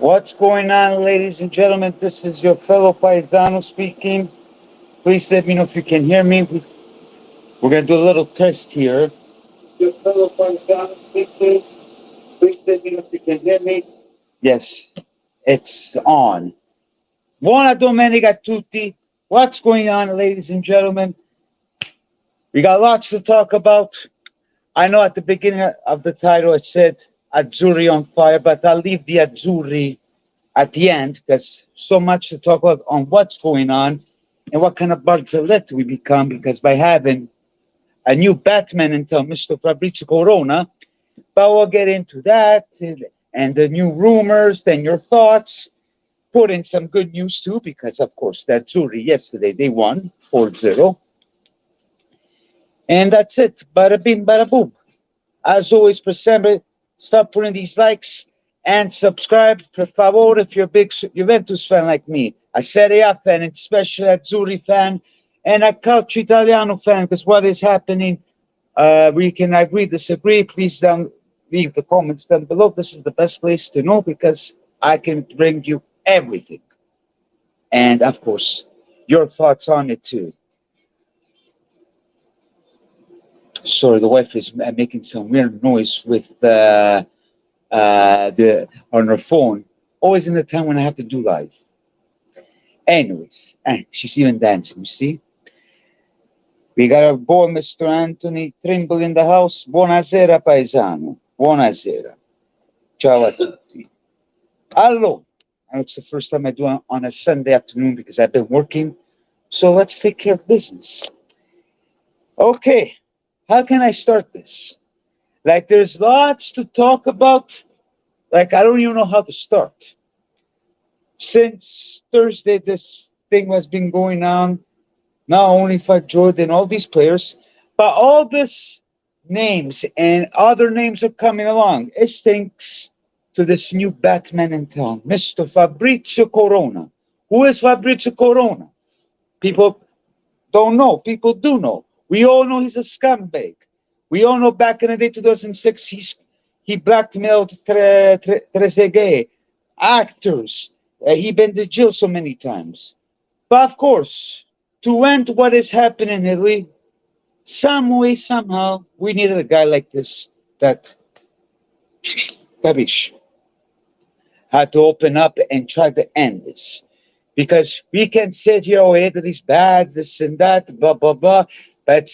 What's going on, ladies and gentlemen? This is your fellow paisano speaking. Please let me know if you can hear me. We're going to do a little test here. Your fellow paisano speaking. Please let me know if you can hear me. Yes, it's on. Buona domenica a tutti. What's going on, ladies and gentlemen? We got lots to talk about. I know at the beginning of the title it said Azzurri on fire, but I'll leave the Azzurri at the end because so much to talk about on what's going on and what kind of barzellette we become, because by having a new Batman until Mr. Fabrizio Corona, but we'll get into that and the new rumors, then your thoughts, put in some good news too, because of course the Azzurri yesterday, they won 4-0. And that's it. Bada bing, bada boom. As always, per sempre, start putting these likes and subscribe, per favor, if you're a big Juventus fan like me, a Serie A fan, and especially Azzurri fan, and a Calcio Italiano fan, because what is happening, we can agree, disagree. Please leave the comments down below. This is the best place to know because I can bring you everything. And, of course, your thoughts on it, too. Sorry, the wife is making some weird noise with on her phone. Always in the time when I have to do live. Anyways, she's even dancing. You see, we got our boy, Mr. Anthony Trimble, in the house. Buonasera, paesano. Buonasera. Ciao a tutti. Allora, and it's the first time I do it on a Sunday afternoon because I've been working. So let's take care of business. Okay. How can I start this? Like, there's lots to talk about. Like, I don't even know how to start. Since Thursday, this thing has been going on. Not only for Jordan, all these players, but all these names and other names are coming along. It's thanks to this new Batman in town, Mr. Fabrizio Corona. Who is Fabrizio Corona? People don't know. People do know. We all know he's a scumbag. We all know back in the day, 2006, he blackmailed Trezeguet, actors. He been to jail so many times. But of course, to end what is happening in Italy, some way, somehow, we needed a guy like this that Babish had to open up and try to end this. Because we can sit here, oh, Italy's bad, this and that, blah, blah, blah. But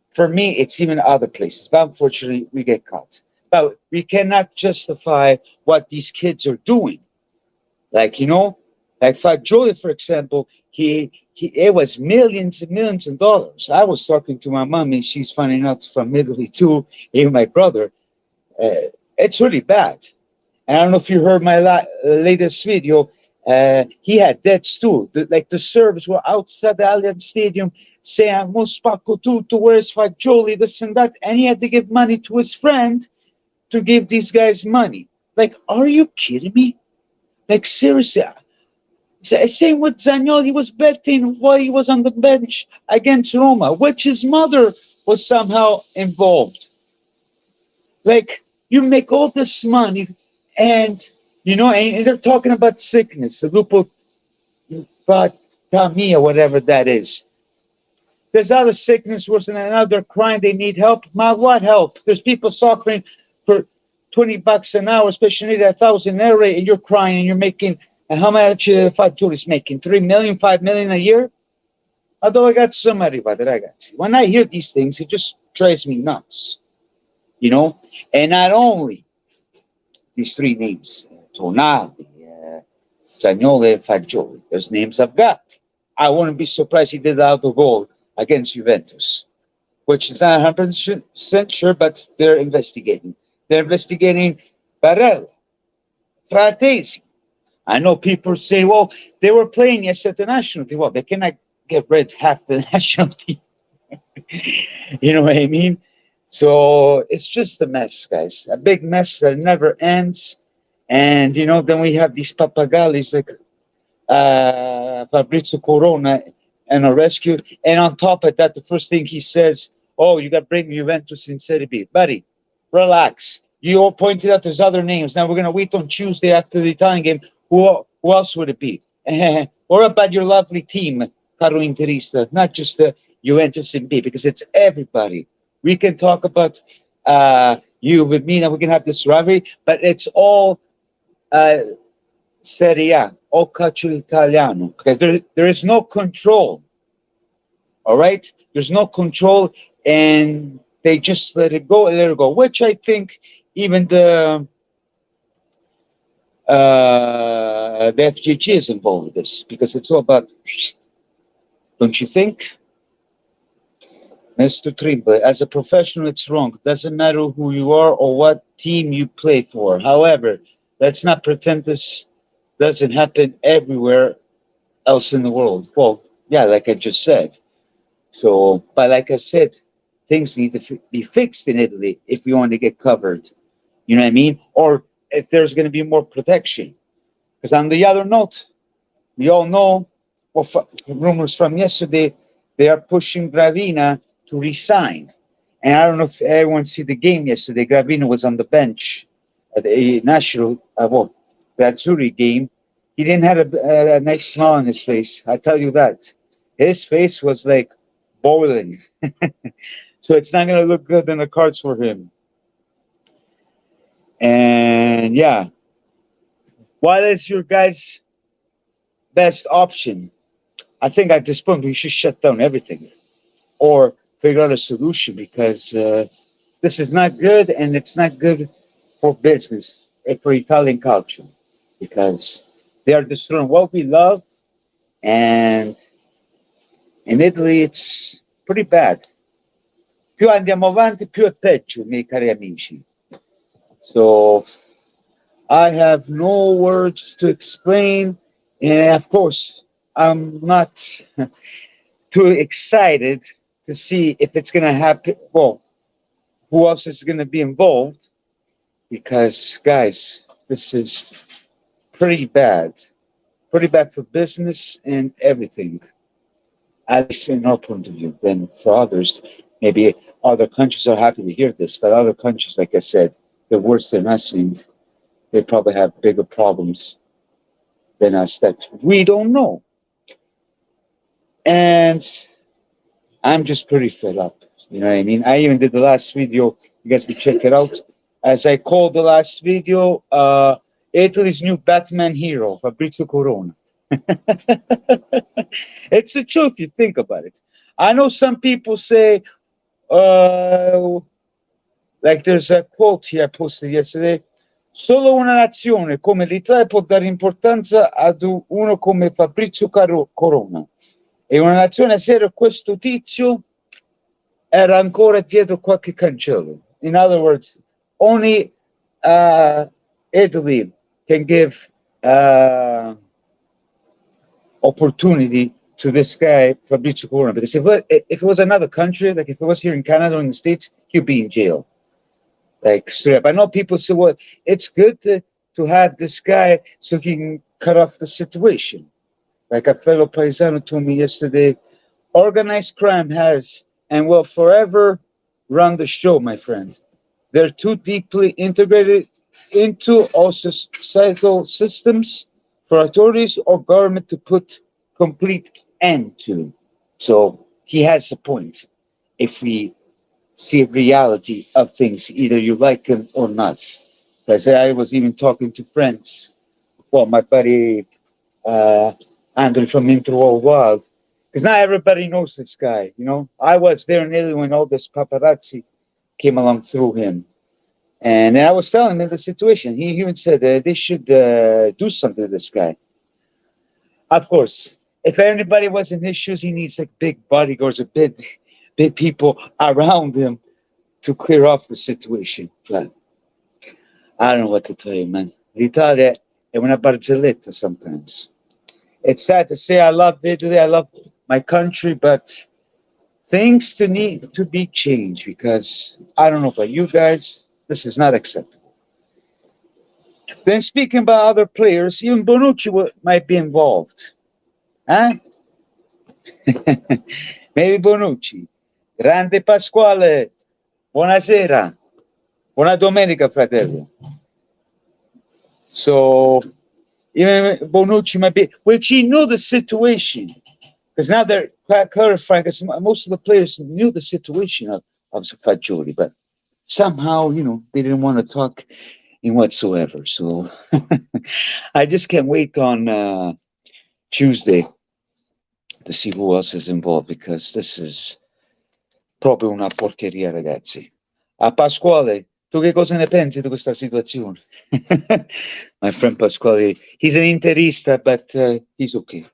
for me, it's even other places. But unfortunately, we get caught. But we cannot justify what these kids are doing. Like, you know, like Fagioli, for example, it was millions and millions of dollars. I was talking to my mom, and she's finding out from Italy too, even my brother. It's really bad. And I don't know if you heard my latest video. He had debts too. The Serbs were outside the Allianz Stadium saying, "Mo spacco tutto, where's Fagioli, this and that," and he had to give money to his friend to give these guys money. Like, are you kidding me? Like, seriously. Same with Zaniolo, he was betting while he was on the bench against Roma, which his mother was somehow involved. Like, you make all this money, and you know, and they're talking about sickness, the leukotamia, whatever that is. There's other sickness worse than another crying they need help. What help? There's people suffering for $20 an hour, especially at 1,000 euro, and you're crying and you're making, and how much Fagioli's making? 3 million, 5 million a year? Although I got some everybody, ragazzi. When I hear these things, it just drives me nuts. You know? And not only these three names, Tonali, Zaniolo, and Fagioli. Those names I've got. I wouldn't be surprised he did out the goal against Juventus, which is not 100% sure, but they're investigating. They're investigating Barella, Fratesi. I know people say, well, they were playing yesterday at the national team. Well, they cannot get rid of half the national team. You know what I mean? So it's just a mess, guys. A big mess that never ends. And, you know, then we have these papagallis like Fabrizio Corona and a rescue. And on top of that, the first thing he says, oh, you got to bring Juventus in Serie B. Buddy, relax. You all pointed out there's other names. Now we're going to wait on Tuesday after the Italian game. Who else would it be? Or about your lovely team, caro interista, not just the Juventus and B, because it's everybody. We can talk about you with me, and we can have this rivalry, but it's all uh, Serie A, all calcio italiano, because there is no control. All right, there's no control, and they just let it go. Which I think even the FGG is involved with this because it's all about, don't you think? Mr. Trimble, as a professional, it's wrong. It doesn't matter who you are or what team you play for. However, let's not pretend this doesn't happen everywhere else in the world. Well, yeah, like I just said. So, but like I said, things need to be fixed in Italy if we want to get covered. You know what I mean? Or if there's going to be more protection. Because on the other note, we all know, well, rumors from yesterday, they are pushing Gravina to resign. And I don't know if everyone see the game yesterday. Gravina was on the bench at the national, the Azzurri game. He didn't have a nice smile on his face. I tell you that. His face was like boiling. So it's not going to look good in the cards for him. And yeah, what is your guys' best option? I think at this point we should shut down everything or figure out a solution because this is not good and it's not good for business and for Italian culture because they are destroying what we love, and in Italy it's pretty bad. Più andiamo avanti, più è peggio, miei cari amici. So I have no words to explain, and of course I'm not too excited to see if it's going to happen. Well, who else is going to be involved? Because, guys, this is pretty bad. Pretty bad for business and everything, at least in our point of view. Then for others, maybe other countries are happy to hear this, but other countries, like I said, they're worse than us and they probably have bigger problems than us that we don't know. And I'm just pretty fed up. You know what I mean? I even did the last video. You guys can check it out. As I called the last video, Italy's new Batman hero, Fabrizio Corona. It's the truth if you think about it. I know some people say, like there's a quote here I posted yesterday, solo una nazione come l'Italia può dare importanza ad uno come Fabrizio Corona. E una nazione seria, questo tizio era ancora dietro qualche cancello. In other words, only Italy can give opportunity to this guy, Fabrizio Corona. Because if it was another country, like if it was here in Canada or in the States, he'd be in jail. Like straight up. I know people say, well, it's good to have this guy so he can cut off the situation. Like a fellow paisano told me yesterday, organized crime has and will forever run the show, my friend. They're too deeply integrated into all societal systems for authorities or government to put complete end to. So he has a point. If we see a reality of things, either you like them or not. Because I was even talking to friends. Well, my buddy Andrew from Intro Wild, because not everybody knows this guy. You know, I was there in Italy when all this paparazzi came along through him, and I was telling him the situation. He even said they should do something to this guy. Of course, if anybody was in his shoes, he needs like big bodyguards or big people around him to clear off the situation. But I don't know what to tell you, man. L'Italia è una barzelletta sometimes. It's sad to say I love Italy, I love my country, but things need to be changed because I don't know about you guys, this is not acceptable. Then speaking about other players, even Bonucci might be involved. Huh? Maybe Bonucci. Grande Pasquale, buonasera. Buona domenica, fratello. So, even Bonucci might be, which he knew the situation. Because now they're clarifying, because most of the players knew the situation of Fagioli, but somehow, they didn't want to talk in whatsoever. So I just can't wait on Tuesday to see who else is involved, because this is proprio una porcheria, ragazzi. A Pasquale, tu che cosa ne pensi di questa situazione? My friend Pasquale, he's an interista, but he's okay.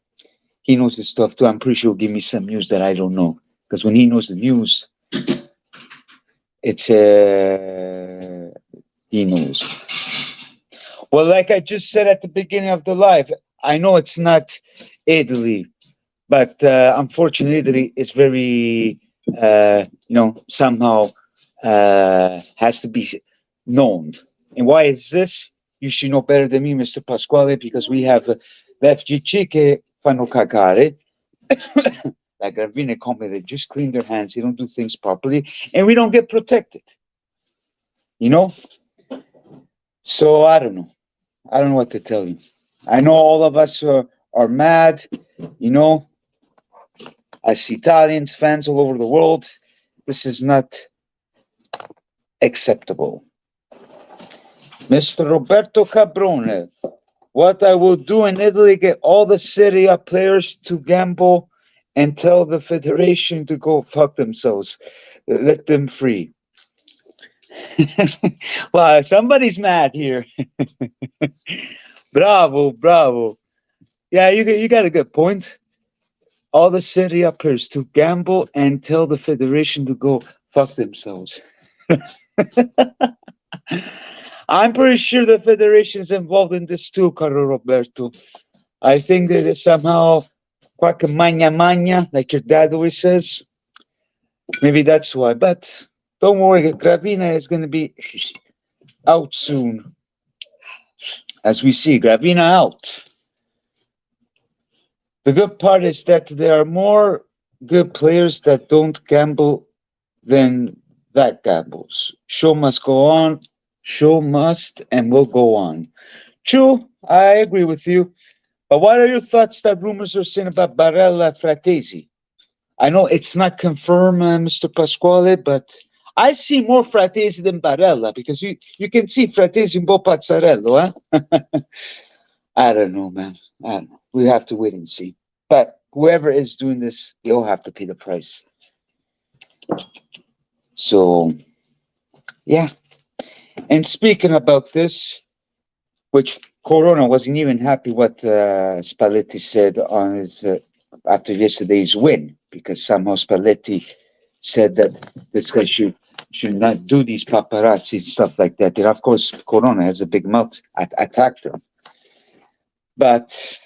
He knows his stuff too. I'm pretty sure he'll give me some news that I don't know. Because when he knows the news, it's he knows. Well, like I just said at the beginning of the live, I know it's not Italy, but unfortunately, Italy is very, somehow has to be known. And why is this? You should know better than me, Mr. Pasquale, because we have l'FGC che fanno cagare. Like Gravina and company, they just clean their hands, they don't do things properly, and we don't get protected. So I don't know. I don't know what to tell you. I know all of us are mad, as Italians, fans all over the world. This is not acceptable. Mr. Roberto Cabrone, what I will do in Italy, get all the Serie A players to gamble and tell the federation to go fuck themselves. Let them free. Wow, somebody's mad here. Bravo. Yeah, you got a good point. All the Serie A players to gamble and tell the federation to go fuck themselves. I'm pretty sure the federation is involved in this too, Caro Roberto. I think that it's somehow qualche magna, like your dad always says. Maybe that's why. But don't worry, Gravina is going to be out soon. As we see, Gravina out. The good part is that there are more good players that don't gamble than that gambles. Show must go on. Show must and will go on. True, I agree with you. But what are your thoughts that rumors are saying about Barella Fratesi? I know it's not confirmed, Mr. Pasquale, but I see more Fratesi than Barella, because you can see Fratesi un po' pazzarello, I don't know, man. I don't know. We have to wait and see. But whoever is doing this, they all have to pay the price. So, yeah. And speaking about this, which Corona wasn't even happy what Spalletti said on his after yesterday's win, because somehow Spalletti said that this guy should not do these paparazzi and stuff like that. And of course, Corona has a big mouth, attacked him. But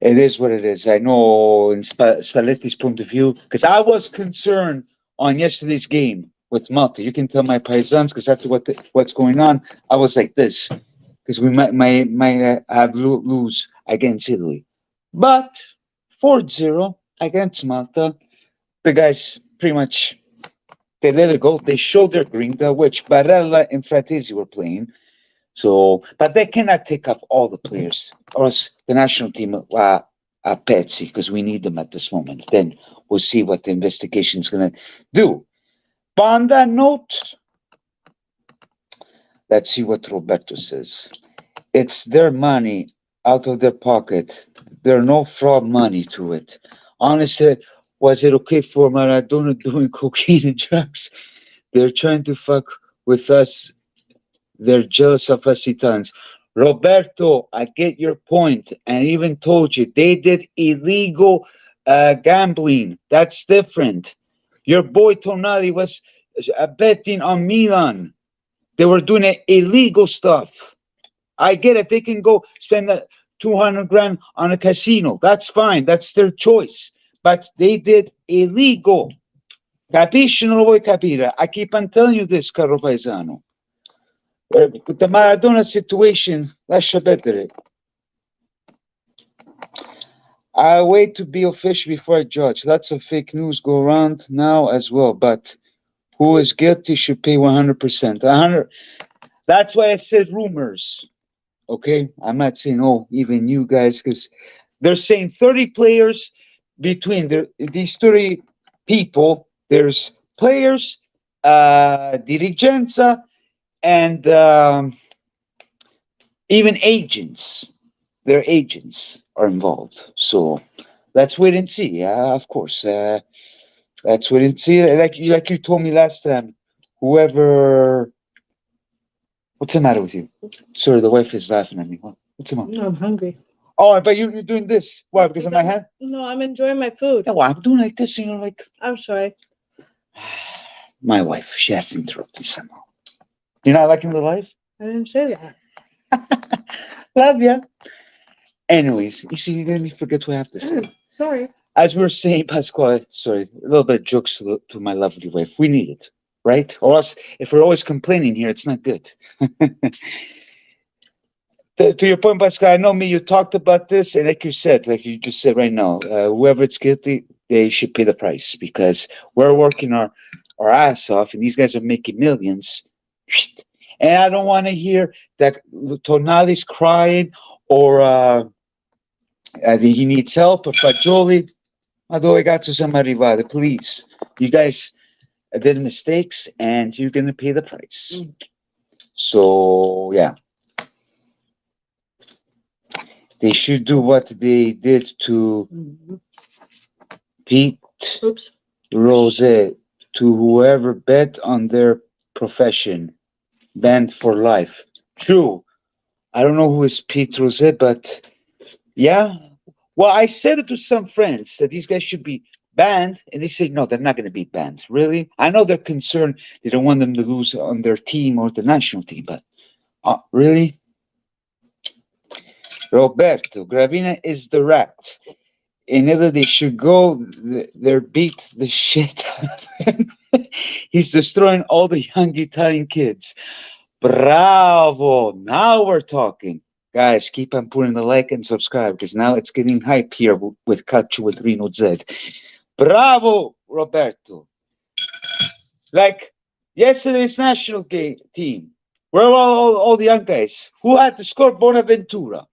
it is what it is. I know in Spalletti's point of view, because I was concerned on yesterday's game with Malta. You can tell my paisans, because after what's going on, I was like this, because we might have lose against Italy. But 4-0 against Malta, the guys pretty much, they let it go. They showed their grinta, which Barella and Fratesi were playing. So, but they cannot take up all the players, or else the national team are petsy, because we need them at this moment. Then we'll see what the investigation is going to do. But on that note, let's see what Roberto says. It's their money out of their pocket. There's no fraud money to it. Honestly, was it okay for Maradona doing cocaine and drugs? They're trying to fuck with us. They're jealous of us Italians. Roberto, I get your point, and even told you they did illegal gambling. That's different. Your boy Tonali was betting on Milan. They were doing illegal stuff. I get it. They can go spend 200 grand on a casino. That's fine. That's their choice. But they did illegal. Capisci? Non lo vuoi capire? I keep on telling you this, caro paesano. The Maradona situation, lascia perdere. I wait to be official before I judge. Lots of fake news go around now as well, but Who is guilty should pay 100%. 100. That's why I said rumors. Okay, I'm not saying even you guys, because they're saying 30 players between these 30 people. There's players, dirigenza, and even agents. Their agents are involved. So let's wait and see. Yeah, of course. Let's wait and see. Like you told me last time. Whoever. What's the matter with you? Sorry, the wife is laughing at me. What's the matter? No, I'm hungry. Oh, but you're doing this. Why? Because of my hand? No, I'm enjoying my food. No, I'm doing like this, like. I'm sorry. My wife, she has to interrupt me somehow. You're not liking the life? I didn't say that. Love ya. Anyways, you see, you made me forget what I have to say. Sorry. As we were saying, Pasquale, sorry, a little bit of jokes to my lovely wife. We need it, right? Or else, if we're always complaining here, it's not good. To your point, Pascal, I know me, you talked about this, and like you said, like you just said right now, whoever it's guilty, they should pay the price because we're working our ass off, and these guys are making millions. And I don't want to hear that Tonali's crying or he needs help or Fagioli. Ma dove cazzo siamo arrivati? Please, you guys did mistakes, and you're gonna pay the price. So yeah. They should do what they did to Pete Oops. Rose, to whoever bet on their profession, banned for life. True. I don't know who is Pete Rose, but yeah. Well, I said it to some friends that these guys should be banned, and they say no, they're not going to be banned. Really? I know they're concerned; they don't want them to lose on their team or the national team, but really? Roberto, Gravina is the rat. In either they should go, they're beat the shit out of him. He's destroying all the young Italian kids. Bravo! Now we're talking. Guys, keep on putting the like and subscribe because now it's getting hype here with Calcio with Reno Z. Bravo, Roberto. Like yesterday's national team, where were all the young guys? Who had to score? Bonaventura.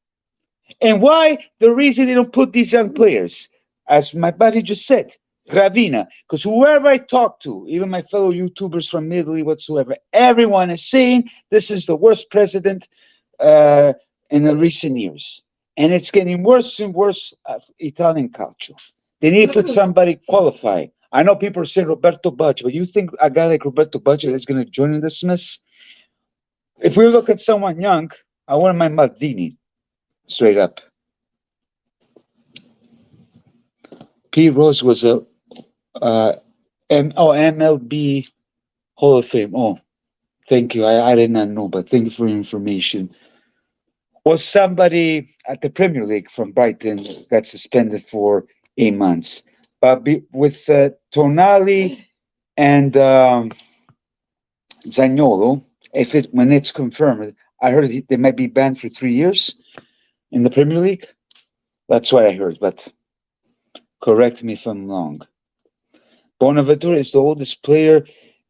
And why? The reason they don't put these young players, as my buddy just said, Gravina, because whoever I talk to, even my fellow YouTubers from Italy, whatsoever, everyone is saying this is the worst president in the recent years. And it's getting worse and worse Italian culture. They need to put somebody qualified. I know people are saying Roberto Baggio, but you think a guy like Roberto Baggio is going to join in this mess? If we look at someone young, I want my Maldini. Straight up. P. Rose was a MLB Hall of Fame. Oh, thank you. I did not know, but thank you for your information. Was somebody at the Premier League from Brighton got suspended for 8 months. But with Tonali and Zaniolo, when it's confirmed, I heard they might be banned for 3 years in the Premier League. That's what I heard, but correct me if I'm wrong. Bonaventura is the oldest player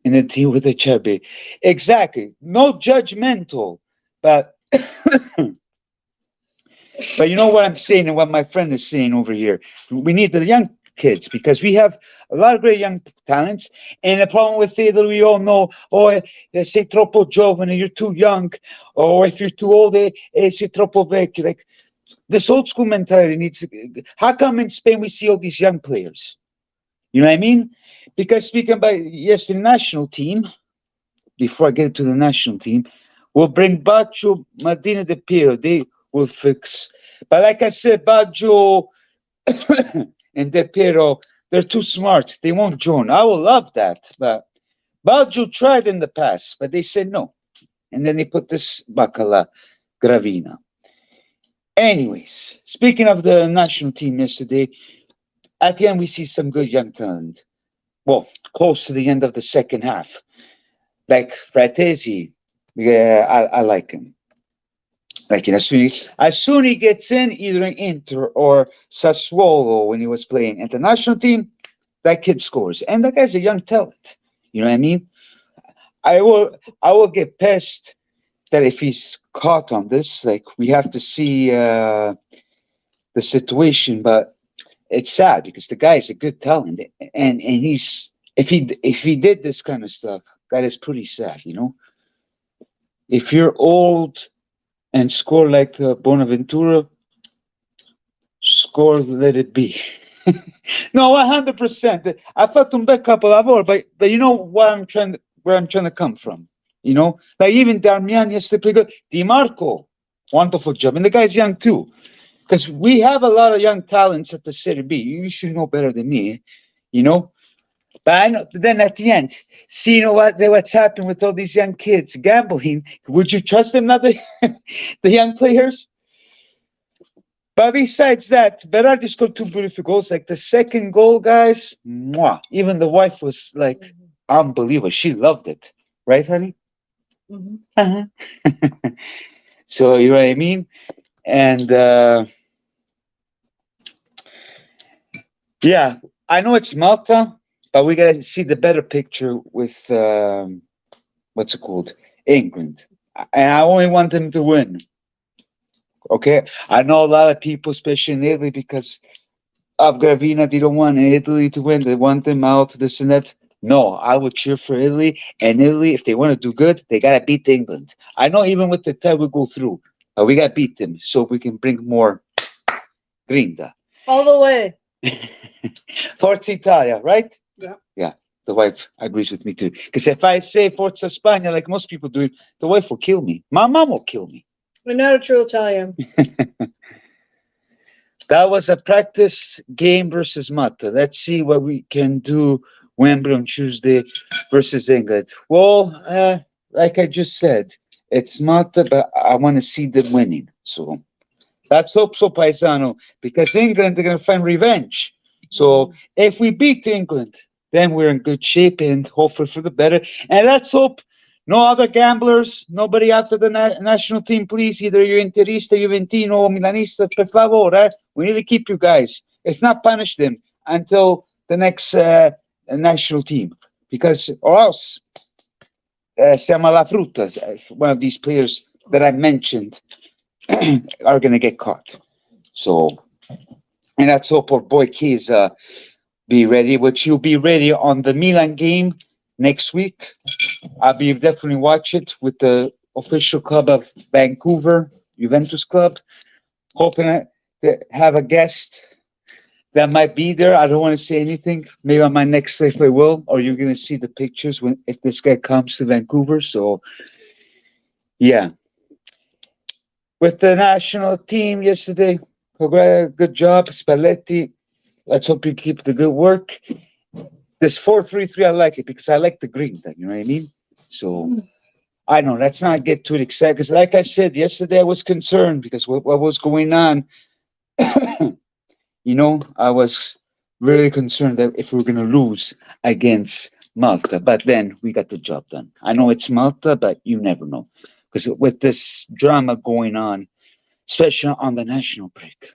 in the team with a chubby. Exactly. No judgmental, but but you know what I'm saying and what my friend is saying over here. We need the young kids because we have a lot of great young talents. And the problem with Italy, we all know, they say troppo giovane, you're too young. Or if you're too old, sei troppo vecchio. Like this old school mentality needs to, how come in Spain we see all these young players? You know what I mean? Because speaking about the national team, before I get to the national team, we'll bring Baggio, Martina De Piero. They will fix. But like I said, Baggio and De Piero, they're too smart. They won't join. I will love that. But Baggio tried in the past, but they said no. And then they put this Bacala Gravina. Anyways, speaking of the national team yesterday, at the end we see some good young talent. Well, close to the end of the second half. Like Fratesi, yeah, I like him. Like as soon he gets in, either in Inter or Sassuolo when he was playing international team, that kid scores. And that guy's a young talent. You know what I mean? I will get pissed that if he's caught on this, like we have to see the situation, but it's sad because the guy is a good talent, and he's if he did this kind of stuff, that is pretty sad. If you're old and score like Bonaventura, score, let it be. No, 100%. I fatto un bel capolavoro, but you know where I'm trying to come from. Like even Darmian yesterday played good. Di Marco, wonderful job, and the guy's young too. Because we have a lot of young talents at the Serie B. You should know better than me, you know. But I know. Then at the end, see, what's happened with all these young kids gambling. Would you trust them, not the the young players? But besides that, Berardi scored two beautiful goals. Like the second goal, guys, mwah, even the wife was like, unbelievable. She loved it. Right, honey? Mhm. Uh-huh. So, you know what I mean? And yeah, I know it's Malta, but we got to see the better picture with, what's it called? England. And I only want them to win. Okay? I know a lot of people, especially in Italy, because of Gravina, they don't want Italy to win. They want them out, this and that. No, I would cheer for Italy. And Italy, if they want to do good, they got to beat England. I know even with the tie we go through, we got to beat them so we can bring more grinta. All the way. Forza Italia, right? Yeah. Yeah, the wife agrees with me too. Because if I say Forza Spagna, like most people do, the wife will kill me. My mom will kill me. We're not a true Italian. That was a practice game versus Malta. Let's see what we can do Wembley on Tuesday versus England. Well, like I just said, it's Malta, but I want to see them winning. So let's hope so, Paisano, because England are going to find revenge. So if we beat England, then we're in good shape and hopefully for the better. And let's hope no other gamblers, nobody after the national team, please. Either you're Interista, Juventino, or Milanista, per favore. We need to keep you guys. If not, punish them until the next national team. Because, or else, siamo alla frutta. One of these players that I mentioned are going to get caught. So, and let's hope our boy Keys be ready, which you'll be ready on the Milan game next week. I'll be definitely watch it with the official club of Vancouver, Juventus Club. Hoping to have a guest that might be there. I don't want to say anything. Maybe on my next life I will, or you're going to see the pictures if this guy comes to Vancouver. So, yeah. With the national team yesterday, good job, Spalletti. Let's hope you keep the good work. This 4-3-3, I like it because I like the green thing, you know what I mean? So I know, let's not get too excited because, like I said yesterday, I was concerned because what was going on. I was really concerned that if we were going to lose against Malta, but then we got the job done. I know it's Malta, but you never know because with this drama going on, especially on the national break.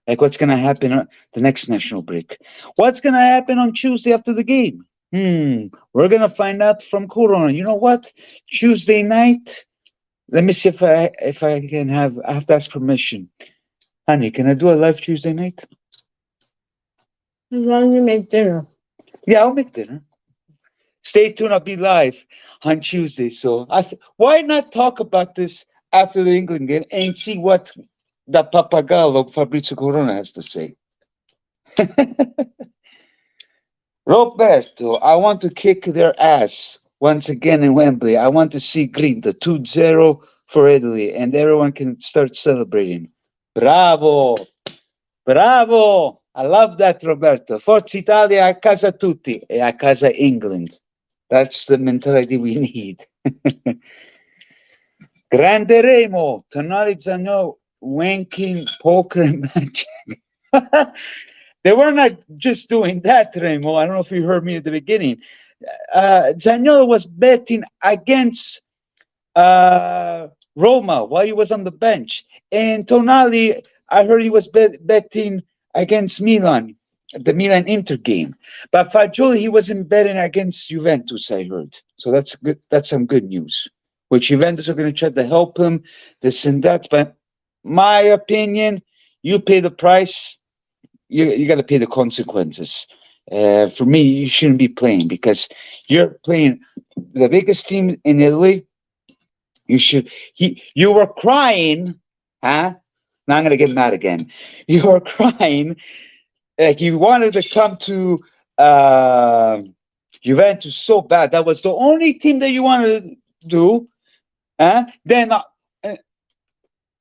Like what's going to happen on the next national break? What's going to happen on Tuesday after the game? We're going to find out from Corona. You know what? Tuesday night. Let me see if I can have. I have to ask permission. Honey, can I do a live Tuesday night? As long as you make dinner. Yeah, I'll make dinner. Stay tuned. I'll be live on Tuesday. So why not talk about this after the England game and see what the Papagallo Fabrizio Corona has to say? Roberto, I want to kick their ass once again in Wembley. I want to see Grinta 2-0 for Italy, and everyone can start celebrating. Bravo! Bravo! I love that, Roberto. Forza Italia a casa tutti e a casa England. That's the mentality we need. Grande Remo, Tonali Zano, wanking, poker, and magic. They were not just doing that, Remo. I don't know if you heard me at the beginning. Zaniolo was betting against Roma while he was on the bench. And Tonali, I heard he was betting against Milan. the Milan Inter game. But Fagioli, he wasn't betting against Juventus, I heard. So that's good. That's some good news. Which Juventus are going to try to help him, this and that. But my opinion, you pay the price, you got to pay the consequences. For me, you shouldn't be playing because you're playing the biggest team in Italy. You were crying, huh? Now I'm gonna get mad again. You were crying like you wanted to come to uh, Juventus so bad. That was the only team that you wanted to do. Then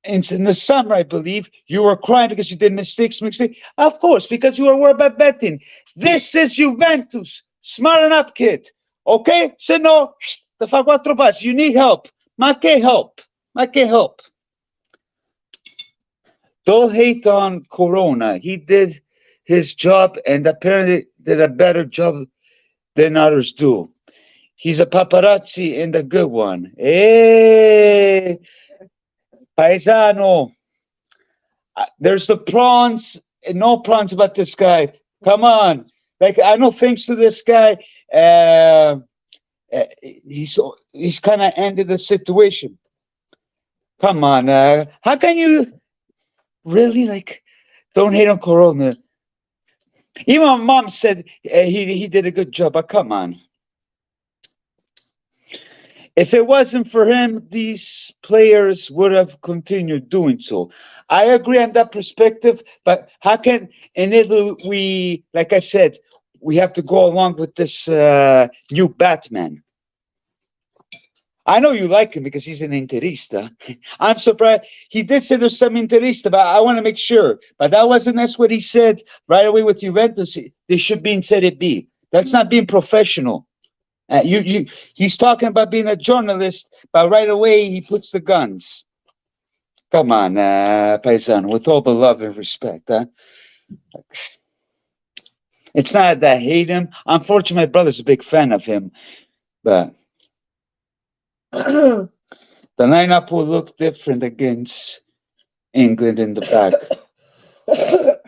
in the summer, I believe, you were crying because you did mistakes. Of course, because you were worried about betting. This is Juventus. Smarten up, kid. Okay? Se no, te fa quattro passi. You need help. Ma che help? Ma che help? Don't hate on Corona. He did his job and apparently did a better job than others do. He's a paparazzi and a good one. Hey, paisano. There's the prawns and no prawns about this guy. Come on. Like, I know thanks to this guy, he's kind of ended the situation. Come on. How can you really, like, don't hate on Corona? Even my mom said he did a good job, but come on. If it wasn't for him, these players would have continued doing so. I agree on that perspective, but how can in Italy we, like I said, we have to go along with this new Batman? I know you like him because he's an Interista. I'm surprised. He did say there's some Interista, but I want to make sure. But that's what he said right away with Juventus. They should be in Serie B. That's not being professional. He's talking about being a journalist, but right away he puts the guns. Come on, Paisan, with all the love and respect, huh? It's not that I hate him. Unfortunately, my brother's a big fan of him, but the lineup will look different against England in the back.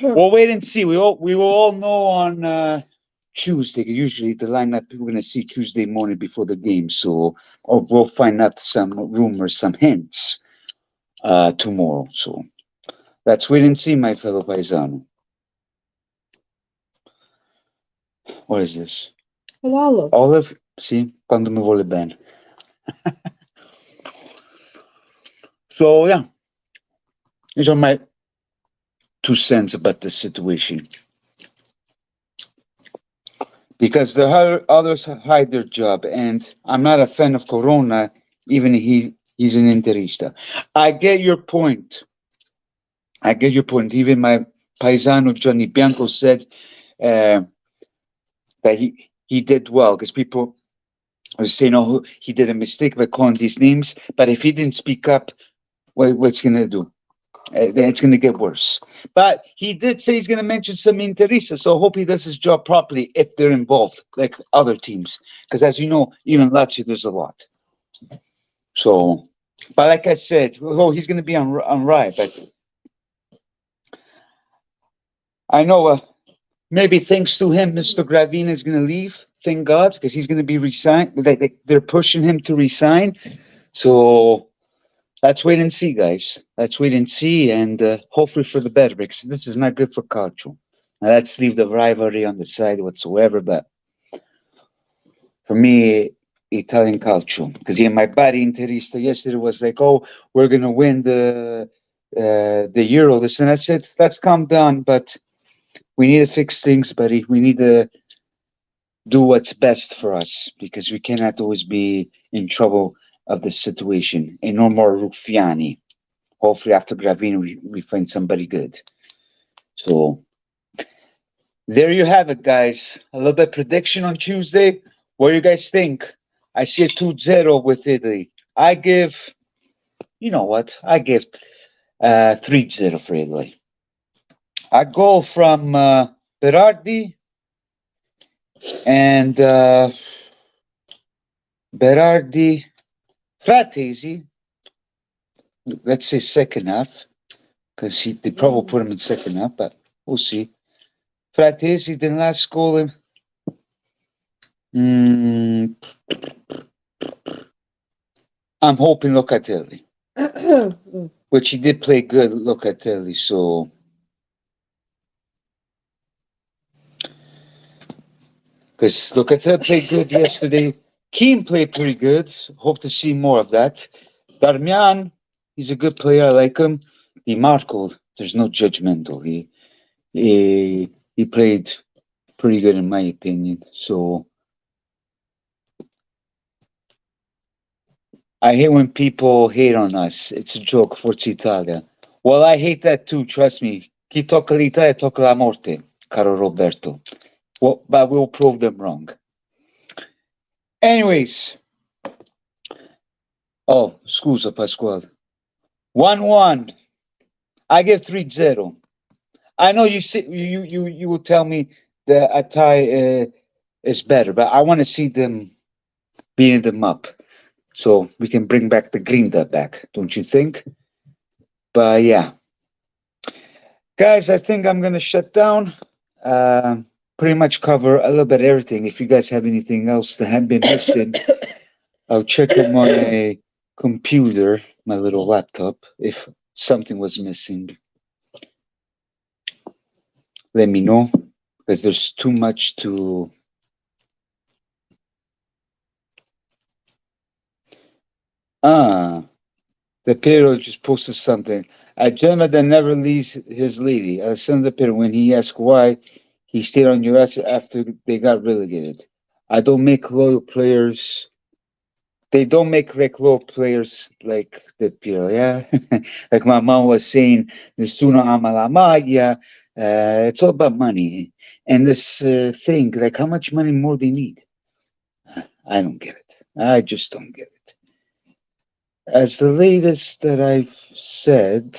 We'll wait and see. We will all know on Tuesday. Usually the lineup we're going to see Tuesday morning before the game. So we'll find out some rumors, some hints tomorrow. So let's wait and see, my fellow paisano. What is this? Olive. Olive? Sì, quando mi vuole bene. So yeah, these are my 2 cents about this situation. Because the others hide their job, and I'm not a fan of Corona, even he's an Interista. I get your point. Even my paisano Johnny Bianco said that he did well because people were saying, "Oh, he did a mistake by calling these names." But if he didn't speak up, what's gonna do? Then it's going to get worse. But he did say he's going to mention some Interista, so I hope he does his job properly if they're involved, like other teams. Because as you know, even Lazio, there's a lot. So, but like I said, he's going to be on Rye. But I know maybe thanks to him, Mr. Gravina is going to leave. Thank God, because he's going to be resigned. They're pushing him to resign. So let's wait and see, guys. Let's wait and see, and hopefully for the better, because this is not good for Calcio. Now, let's leave the rivalry on the side whatsoever, but for me, Italian Calcio, because my buddy Interista yesterday was like, "Oh, we're gonna win the Euro." This and I said, "Let's calm down, but we need to fix things, buddy. We need to do what's best for us because we cannot always be in trouble of the situation. And no more Ruffiani. Hopefully after Gravino, we find somebody good." So there you have it, guys. A little bit prediction on Tuesday. What do you guys think? I see a 2-0 with Italy. I give, you know what? I give 3-0 for Italy. I go from Berardi and Berardi, Fratesi. Let's say second half, because they probably put him in second half, but we'll see. Fratesi della scuola. Mm, I'm hoping Locatelli, which he did play good, Locatelli. So, because Locatelli played good yesterday. Keane played pretty good. Hope to see more of that. Darmian, he's a good player. I like him. Di Marco, there's no judgmental. He played pretty good in my opinion. So I hate when people hate on us. It's a joke. Forza Italia. Well, I hate that too. Trust me. Chi tocca l'Italia tocca la morte, caro Roberto. Well, but we'll prove them wrong. Anyways, oh, scusa Pasquale. 1-1. I give 3-0. I know you will tell me that a tie is better, but I want to see them beating them up so we can bring back the grinta back, don't you think? But yeah, guys, I think I'm gonna shut down. Uh, Pretty much cover a little bit everything. If you guys have anything else that had been missing, I'll check on my computer, my little laptop. If something was missing, let me know because there's too much to. Ah, the Pedro just posted something. A gentleman that never leaves his lady. Alessandro Pedro, when he asked why he stayed on US after they got relegated. I don't make loyal players. They don't make like loyal players like that Pedro, yeah? Like my mom was saying, Nessuno ama la maglia. It's all about money. And this thing, like how much money more they need? I don't get it. I just don't get it. As the latest that I've said,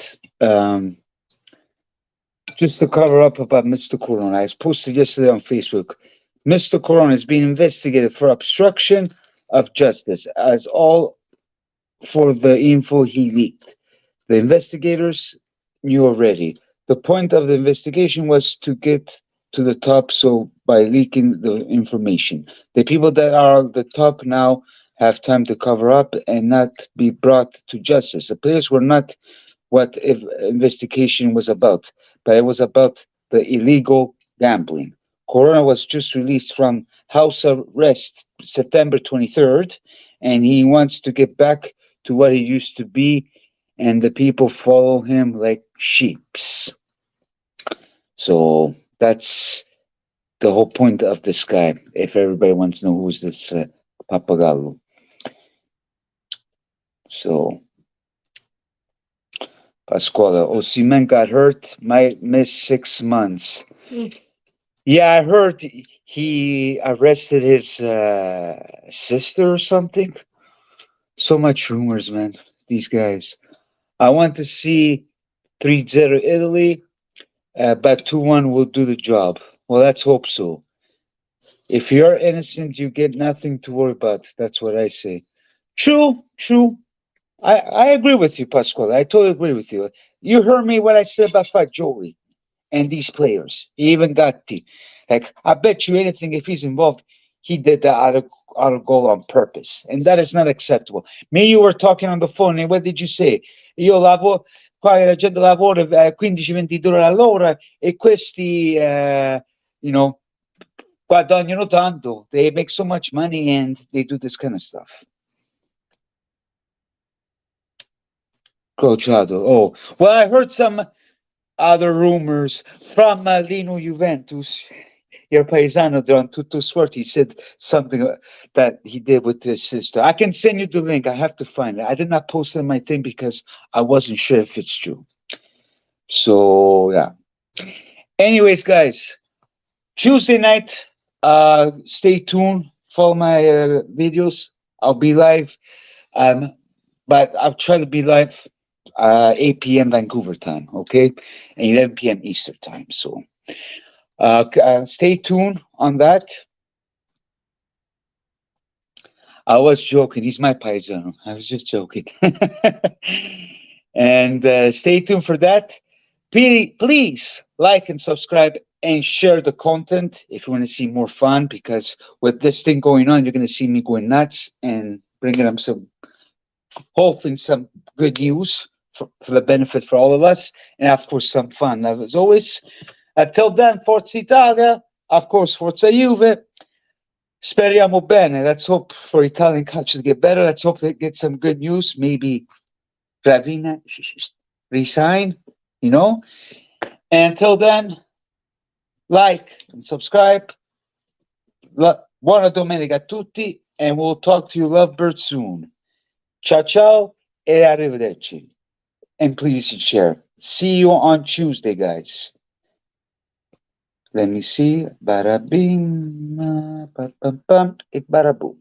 just to cover up about Mr. Corona, I posted yesterday on Facebook. Mr. Corona is being investigated for obstruction of justice, as all for the info he leaked. The investigators knew already. The point of the investigation was to get to the top, so by leaking the information. The people that are at the top now have time to cover up and not be brought to justice. The players were not what investigation was about, but it was about the illegal gambling. Corona was just released from house arrest September 23rd, and he wants to get back to what he used to be, and the people follow him like sheeps. So that's the whole point of this guy. If everybody wants to know who's this Papagallo. So Pasquale, Osimhen got hurt, might miss 6 months. Yeah, I heard he arrested his sister or something. So much rumors, man. These guys. I want to see 3-0 Italy, but 2-1 will do the job. Well, let's hope so. If you're innocent, you get nothing to worry about. That's what I say. True, true. I agree with you, Pasquale. I totally agree with you. You heard me what I said about Fagioli and these players, even Gatti. Like, I bet you anything, if he's involved, he did that out of goal on purpose. And that is not acceptable. Me and you were talking on the phone, and what did you say? Io lavoro, qua la gente lavora 15-20 dollari all'ora e questi, guadagnano tanto. They make so much money and they do this kind of stuff. Crociato. Oh, well, I heard some other rumors from Lino Juventus. Your paisano Don Tutto Swerti said something that he did with his sister. I can send you the link. I have to find it. I did not post it on my thing because I wasn't sure if it's true. So yeah. Anyways, guys, Tuesday night. Stay tuned. Follow my videos. I'll be live. But I'll try to be live 8 p.m. Vancouver time, okay, and 11 p.m. Eastern time. So stay tuned on that. I was joking. He's my paisano. I was just joking. And stay tuned for that. Please like and subscribe and share the content if you want to see more fun, because with this thing going on, you're going to see me going nuts and bringing them some, hopefully, some good news for the benefit for all of us. And of course, some fun. Now, as always, until then, Forza Italia, of course, Forza Juve. Speriamo bene. Let's hope for Italian culture to get better. Let's hope they get some good news. Maybe Gravina resign, you know. And until then, like and subscribe. Buona domenica a tutti, and we'll talk to you lovebirds soon. Ciao ciao e arrivederci. And please share. See you on Tuesday, guys. Let me see. Bada bing, ba bum bum, e bada boom.